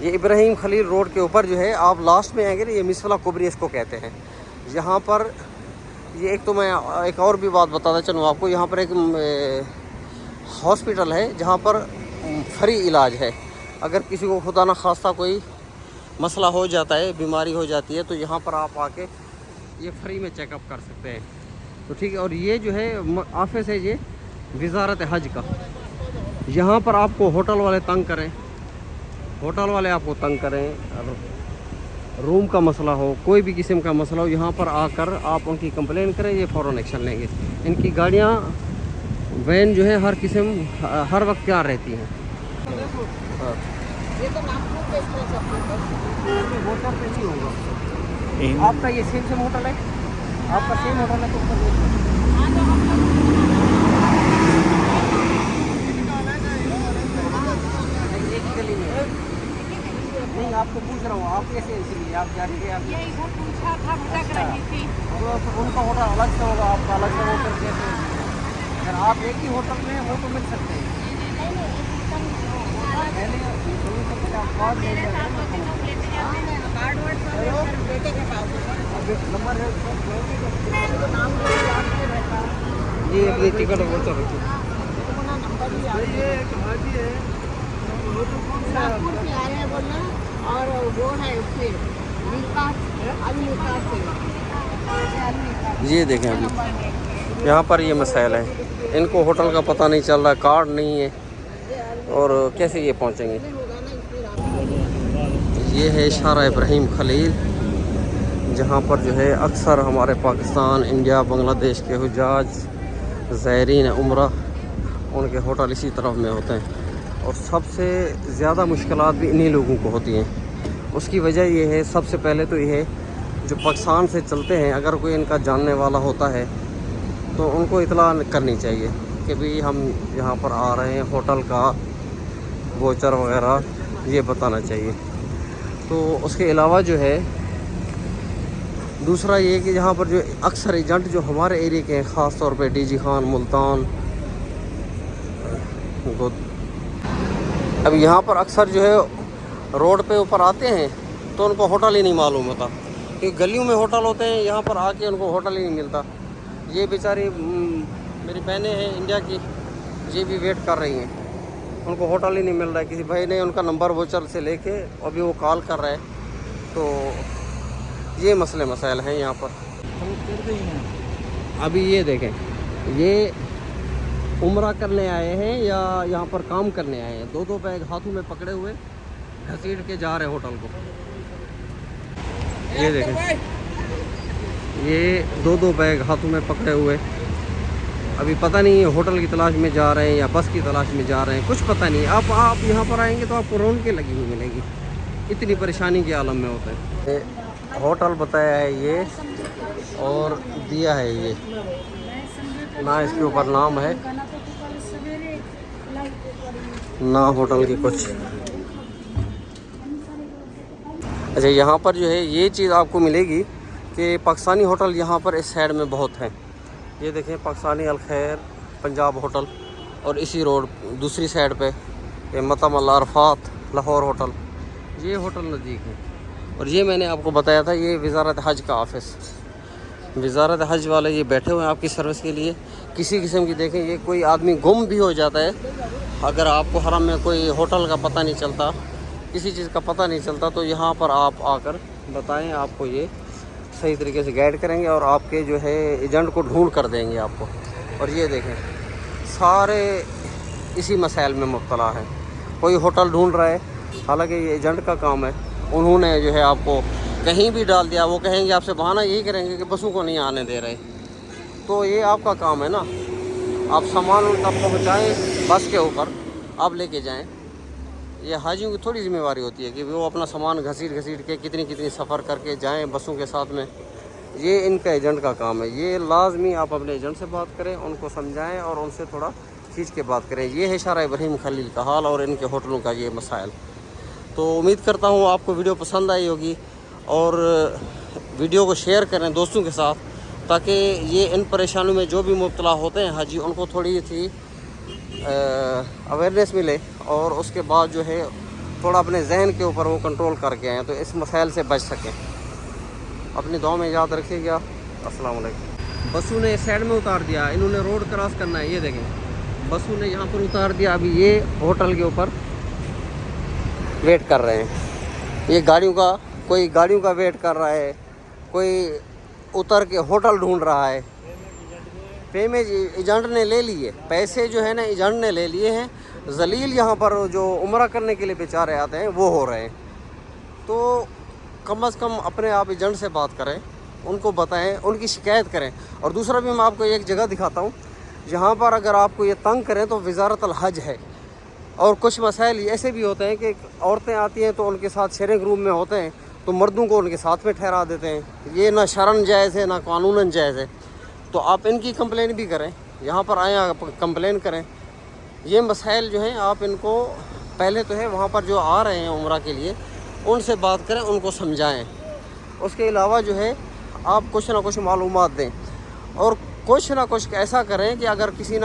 یہ ابراہیم خلیل روڈ کے اوپر جو ہے آپ لاسٹ میں آئیں گے نا، یہ مصفلا کبری اس کو کہتے ہیں. یہاں پر یہ ایک تو میں ایک اور بھی بات بتاتا چلوں آپ کو، یہاں پر ایک ہاسپٹل ہے جہاں پر فری علاج ہے. اگر کسی کو خدا نخواستہ کوئی مسئلہ ہو جاتا ہے، بیماری ہو جاتی ہے، تو یہاں پر آپ آ کے یہ فری میں چیک اپ کر سکتے ہیں. تو ٹھیک ہے. اور یہ جو ہے آفس ہے یہ وزارت حج کا. یہاں پر آپ کو ہوٹل والے تنگ کریں، ہوٹل والے آپ کو تنگ کریں، روم کا مسئلہ ہو، کوئی بھی قسم کا مسئلہ ہو، یہاں پر آ کر آپ ان کی کمپلین کریں، یہ فوراً ایکشن لیں گے. ان کی گاڑیاں وین جو ہے ہر قسم ہر وقت تیار رہتی ہیں. ہوٹل پہ نہیں ہوگا آپ کا، یہ سیم ہوٹل ہے آپ کا، سیم ہوٹل ہے تو ایک ہی گلی میں نہیں. آپ کو پوچھ رہا ہوں آپ کیسے، اسی لیے آپ جا رہی ہیں. ادھر پوچھا تھا، بھٹک رہی تھی. ان کا ہوٹل الگ سے ہوگا، آپ کا الگ سے ہوٹل کیسے؟ اگر آپ ایک ہی ہوٹل میں ہو تو مل سکتے ہیں. جی اپنی ٹکٹ وہ چل رہی اور وہ ہے پھر یہ دیکھیں ابھی یہاں پر یہ مسائل ہے، ان کو ہوٹل کا پتہ نہیں چل رہا، کارڈ نہیں ہے، اور کیسے یہ پہنچیں گے. یہ ہے اشارہ ابراہیم خلیل، جہاں پر جو ہے اکثر ہمارے پاکستان، انڈیا، بنگلہ دیش کے حجاج، زائرین عمرہ، ان کے ہوٹل اسی طرف میں ہوتے ہیں. اور سب سے زیادہ مشکلات بھی انہی لوگوں کو ہوتی ہیں. اس کی وجہ یہ ہے، سب سے پہلے تو یہ ہے جو پاکستان سے چلتے ہیں، اگر کوئی ان کا جاننے والا ہوتا ہے تو ان کو اطلاع کرنی چاہیے کہ بھی ہم یہاں پر آ رہے ہیں، ہوٹل کا ووچر وغیرہ یہ بتانا چاہیے. تو اس کے علاوہ جو ہے دوسرا یہ کہ یہاں پر جو اکثر ایجنٹ جو ہمارے ایریے کے ہیں، خاص طور پہ ڈی جی خان، ملتان، اب یہاں پر اکثر جو ہے روڈ پہ اوپر آتے ہیں تو ان کو ہوٹل ہی نہیں معلوم ہوتا، کیونکہ گلیوں میں ہوٹل ہوتے ہیں، یہاں پر آ کے ان کو ہوٹل ہی نہیں ملتا. یہ بیچاری میری بہنیں ہیں انڈیا کی، یہ بھی ویٹ کر رہی ہیں، ان کو ہوٹل ہی نہیں مل رہا ہے. کسی بھائی نے ان کا نمبر ووچر سے لے کے ابھی وہ کال کر رہے ہیں. تو یہ مسائل ہیں یہاں پر. ابھی یہ دیکھیں، یہ عمرہ کرنے آئے ہیں یا یہاں پر کام کرنے آئے ہیں، دو بیگ ہاتھوں میں پکڑے ہوئے گھسیٹ کے جا رہے ہیں ہوٹل کو. یہ دیکھیں، یہ دو بیگ ہاتھوں میں پکڑے ہوئے، ابھی پتہ نہیں ہوٹل کی تلاش میں جا رہے ہیں یا بس کی تلاش میں جا رہے ہیں، کچھ پتہ نہیں. آپ یہاں پر آئیں گے تو آپ کو رونقیں لگی ہوئی ملیں گی، اتنی پریشانی کے عالم میں ہوتے ہیں. ہوٹل بتایا ہے یہ، اور دیا ہے یہ، نہ اس کے اوپر نام ہے، نہ ہوٹل کی کچھ. اچھا، یہاں پر جو ہے یہ چیز آپ کو ملے گی کہ پاکستانی ہوٹل یہاں پر اس سائڈ میں بہت ہیں. یہ دیکھیں، پاکستانی الخیر، پنجاب ہوٹل، اور اسی روڈ دوسری سائڈ پہ یہ مطعم العرفات لاہور ہوٹل، یہ ہوٹل نزدیک ہے. اور یہ میں نے آپ کو بتایا تھا، یہ وزارت حج کا آفس، وزارت حج والے یہ بیٹھے ہوئے ہیں آپ کی سروس کے لیے. کسی قسم کی دیکھیں، یہ کوئی آدمی گم بھی ہو جاتا ہے، اگر آپ کو حرم میں کوئی ہوٹل کا پتہ نہیں چلتا، کسی چیز کا پتہ نہیں چلتا، تو یہاں پر آپ آ کر بتائیں، آپ کو یہ صحیح طریقے سے گائیڈ کریں گے اور آپ کے جو ہے ایجنٹ کو ڈھونڈ کر دیں گے آپ کو. اور یہ دیکھیں، سارے اسی مسائل میں مبتلا ہیں. کوئی ہوٹل ڈھونڈ رہا ہے، حالانکہ یہ ایجنٹ کا کام ہے، انہوں نے جو ہے آپ کو کہیں بھی ڈال دیا. وہ کہیں گے آپ سے، بہانہ یہی کریں گے کہ بسوں کو نہیں آنے دے رہے. تو یہ آپ کا کام ہے نا، آپ سامان ان کا پہنچائیں بس کے اوپر، آپ لے کے جائیں. یہ حاجیوں کی تھوڑی ذمہ داری ہوتی ہے کہ وہ اپنا سامان گھسیٹ کے کتنی سفر کر کے جائیں بسوں کے ساتھ میں. یہ ان کا ایجنٹ کا کام ہے. یہ لازمی آپ اپنے ایجنٹ سے بات کریں، ان کو سمجھائیں اور ان سے تھوڑا کھینچ کے بات کریں. یہ ہے اشارہ ابراہیم خلیل کا حال اور ان کے ہوٹلوں کا یہ مسائل. تو امید کرتا ہوں آپ کو ویڈیو پسند آئی ہوگی، اور ویڈیو کو شیئر کریں دوستوں کے ساتھ، تاکہ یہ ان پریشانیوں میں جو بھی مبتلا ہوتے ہیں حاجی، ان کو تھوڑی سی اویئرنیس ملے، اور اس کے بعد جو ہے تھوڑا اپنے ذہن کے اوپر وہ کنٹرول کر کے آئیں تو اس مسائل سے بچ سکیں. اپنی دعا میں یاد رکھیے گا. السلام علیکم. بسوں نے اس سائڈ میں اتار دیا, انہوں نے روڈ کراس کرنا ہے. یہ دیکھیں بسوں نے یہاں پر اتار دیا. ابھی یہ ہوٹل کے اوپر ویٹ کر رہے ہیں. یہ کوئی گاڑیوں کا ویٹ کر رہا ہے, کوئی اتر کے ہوٹل ڈھونڈ رہا ہے. پیمنٹ ایجنٹ نے لے لیے, پیسے جو ہے نا ایجنٹ نے لے لیے ہیں. ذلیل یہاں پر جو عمرہ کرنے کے لیے بیچارے آتے ہیں وہ ہو رہے ہیں. تو کم از کم اپنے آپ ایجنٹ سے بات کریں, ان کو بتائیں, ان کی شکایت کریں. اور دوسرا بھی میں آپ کو ایک جگہ دکھاتا ہوں جہاں پر اگر آپ کو یہ تنگ کریں تو وزارت الحج ہے. اور کچھ مسائل ایسے بھی ہوتے ہیں کہ عورتیں آتی ہیں تو ان کے ساتھ شیئرنگ روم میں ہوتے ہیں تو مردوں کو ان کے ساتھ میں ٹھہرا دیتے ہیں. یہ نہ شرعاً جائز ہے نہ قانوناً جائز ہے. تو آپ ان کی کمپلین بھی کریں, یہاں پر آئیں آپ کمپلین کریں. یہ مسائل جو ہیں آپ ان کو پہلے تو ہے وہاں پر جو آ رہے ہیں عمرہ کے لیے ان سے بات کریں, ان کو سمجھائیں. اس کے علاوہ جو ہے آپ کچھ نہ کچھ معلومات دیں اور کچھ نہ کچھ ایسا کریں کہ اگر کسی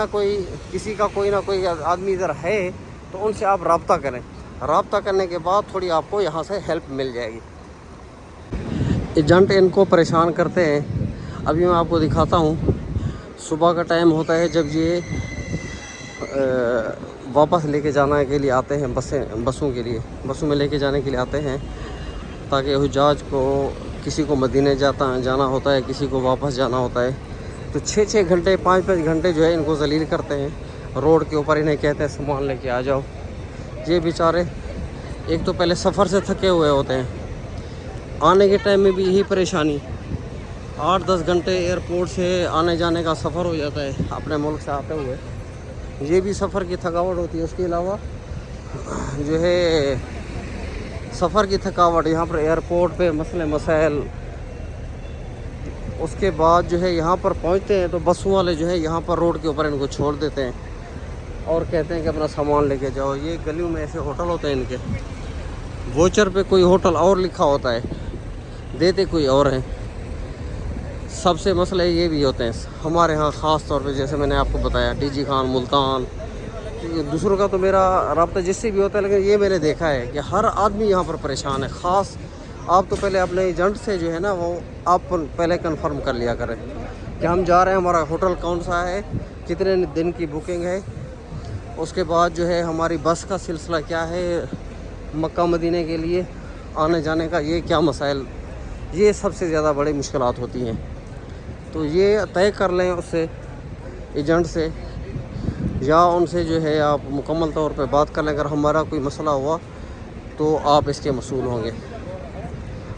کا کوئی نہ کوئی آدمی ادھر ہے تو ان سے آپ رابطہ کریں. رابطہ کرنے کے بعد تھوڑی آپ کو یہاں سے ہیلپ مل جائے گی. ایجنٹ ان کو پریشان کرتے ہیں. ابھی میں آپ کو دکھاتا ہوں, صبح کا ٹائم ہوتا ہے جب یہ واپس لے کے جانے کے لیے آتے ہیں. بسوں میں لے کے جانے کے لیے آتے ہیں تاکہ حجاج کو کسی کو مدینہ جانا ہوتا ہے, کسی کو واپس جانا ہوتا ہے. تو 6 گھنٹے 5 گھنٹے جو ہے ان کو ذلیل کرتے ہیں روڈ کے اوپر. انہیں کہتے ہیں سامان لے کے آ جاؤ. یہ بیچارے ایک تو پہلے سفر سے تھکے ہوئے ہوتے ہیں, آنے کے ٹائم میں بھی یہی پریشانی. 8-10 گھنٹے ایئرپورٹ سے آنے جانے کا سفر ہو جاتا ہے اپنے ملک سے آتے ہوئے. یہ بھی سفر کی تھکاوٹ ہوتی ہے. اس کے علاوہ جو ہے سفر کی تھکاوٹ, یہاں پر ایئرپورٹ پہ مسائل. اس کے بعد جو ہے یہاں پر پہنچتے ہیں تو بسوں والے جو ہے یہاں پر روڈ کے اوپر ان کو چھوڑ دیتے ہیں اور کہتے ہیں کہ اپنا سامان لے کے جاؤ. یہ گلیوں میں ایسے ہوٹل ہوتے ہیں ان کے, ووچر پہ کوئی ہوٹل اور لکھا ہوتا ہے, دیتے کوئی اور ہیں. سب سے مسئلے یہ بھی ہوتے ہیں ہمارے ہاں خاص طور پہ, جیسے میں نے آپ کو بتایا ڈی جی خان, ملتان. دوسروں کا تو میرا رابطہ جس سے بھی ہوتا ہے, لیکن یہ میں نے دیکھا ہے کہ ہر آدمی یہاں پر پریشان ہے. خاص آپ تو پہلے اپنے ایجنٹ سے جو ہے نا وہ آپ پہلے کنفرم کر لیا کریں کہ ہم جا رہے ہیں, ہمارا ہوٹل کون سا ہے, کتنے دن کی بکنگ ہے. اس کے بعد جو ہے ہماری بس کا سلسلہ کیا ہے, مکہ مدینہ کے لیے آنے جانے کا یہ کیا مسائل. یہ سب سے زیادہ بڑی مشکلات ہوتی ہیں. تو یہ طے کر لیں اس سے, ایجنٹ سے, یا ان سے جو ہے آپ مکمل طور پہ بات کر لیں. اگر ہمارا کوئی مسئلہ ہوا تو آپ اس کے مسئول ہوں گے.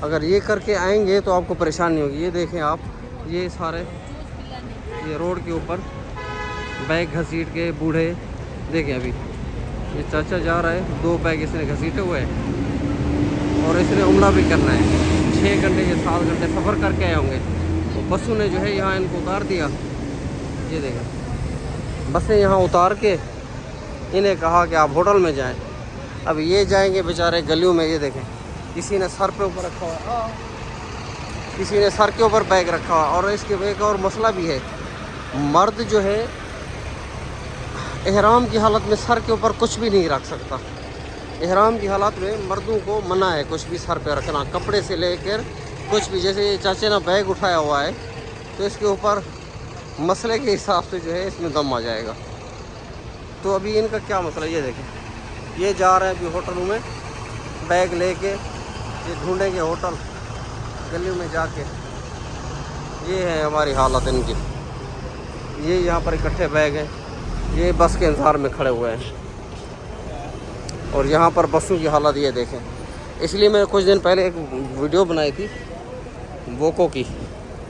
اگر یہ کر کے آئیں گے تو آپ کو پریشانی نہیں ہوگی. یہ دیکھیں آپ, یہ سارے یہ روڈ کے اوپر بیگ گھسیٹ کے بوڑھے دیکھیں. ابھی یہ چاچا جا رہا ہے, 2 بیگ اس نے گھسیٹے ہوئے ہیں اور اس نے عمرہ بھی کرنا ہے. 6 گھنٹے یا 7 گھنٹے سفر کر کے آئے ہوں گے. تو بسوں نے جو ہے یہاں ان کو اتار دیا. یہ دیکھیں بسیں یہاں اتار کے انہیں کہا کہ آپ ہوٹل میں جائیں. اب یہ جائیں گے بیچارے گلیوں میں. یہ دیکھیں کسی نے سر پہ اوپر رکھا ہوا, کسی نے سر کے اوپر بیگ رکھا ہوا. اور اس کے ایک اور مسئلہ بھی ہے, مرد جو ہے احرام کی حالت میں سر کے اوپر کچھ بھی نہیں رکھ سکتا. احرام کی حالت میں مردوں کو منع ہے کچھ بھی سر پہ رکھنا, کپڑے سے لے کر کچھ بھی. جیسے یہ چاچے نے بیگ اٹھایا ہوا ہے تو اس کے اوپر مسئلے کے حساب سے جو ہے اس میں دم آ جائے گا. تو ابھی ان کا کیا مسئلہ, یہ دیکھیں یہ جا رہے ہیں ابھی ہوٹلوں میں بیگ لے کے. یہ ڈھونڈیں گے ہوٹل گلیوں میں جا کے. یہ ہے ہماری حالت ان کی. یہ یہاں پر اکٹھے بیگ ہیں, یہ بس کے انتظار میں کھڑے ہوئے ہیں. اور یہاں پر بسوں کی حالت یہ دیکھیں. اس لیے میں نے کچھ دن پہلے ایک ویڈیو بنائی تھی ووکو کی,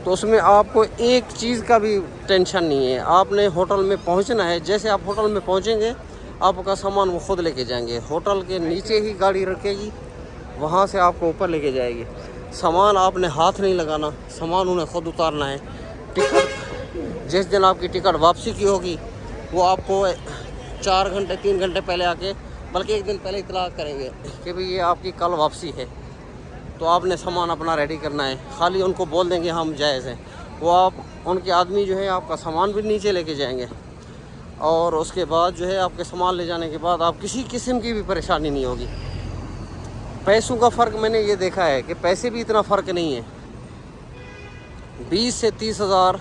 تو اس میں آپ کو ایک چیز کا بھی ٹینشن نہیں ہے. آپ نے ہوٹل میں پہنچنا ہے, جیسے آپ ہوٹل میں پہنچیں گے آپ کا سامان وہ خود لے کے جائیں گے. ہوٹل کے نیچے ہی گاڑی رکھے گی, وہاں سے آپ کو اوپر لے کے جائے گی. سامان آپ نے ہاتھ نہیں لگانا, سامان انہیں خود اتارنا ہے. ٹکٹ جس دن آپ کی ٹکٹ واپسی کی ہوگی وہ آپ کو 4 گھنٹے 3 گھنٹے پہلے آ کے, بلکہ 1 دن پہلے اطلاع کریں گے کہ بھئی یہ آپ کی کل واپسی ہے. تو آپ نے سامان اپنا ریڈی کرنا ہے. خالی ان کو بول دیں گے ہم جائز ہیں, وہ آپ ان کے آدمی جو ہے آپ کا سامان بھی نیچے لے کے جائیں گے. اور اس کے بعد جو ہے آپ کے سامان لے جانے کے بعد آپ کسی قسم کی بھی پریشانی نہیں ہوگی. پیسوں کا فرق میں نے یہ دیکھا ہے کہ پیسے بھی اتنا فرق نہیں ہے، 20 سے 30 ہزار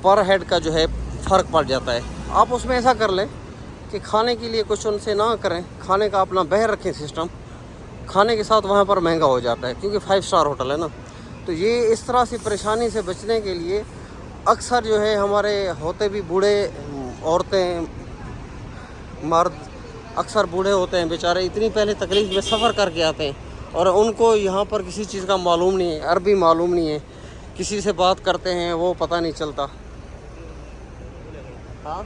پر ہیڈ کا جو ہے فرق پڑ جاتا ہے۔ آپ اس میں ایسا کر لیں کہ کھانے کے لیے کچھ ان سے نہ کریں، کھانے کا اپنا بہر رکھیں سسٹم، کھانے کے ساتھ وہاں پر مہنگا ہو جاتا ہے کیونکہ 5 اسٹار ہوٹل ہے نا۔ تو یہ اس طرح سے پریشانی سے بچنے کے لیے اکثر جو ہے ہمارے ہوتے بھی بوڑھے، عورتیں، مرد اکثر بوڑھے ہوتے ہیں بیچارے، اتنی پہلے تکلیف میں سفر کر کے آتے ہیں اور ان کو یہاں پر کسی چیز کا معلوم نہیں ہے، عربی معلوم نہیں ہے، کسی سے بات کرتے ہیں وہ پتہ نہیں چلتا۔ ہاں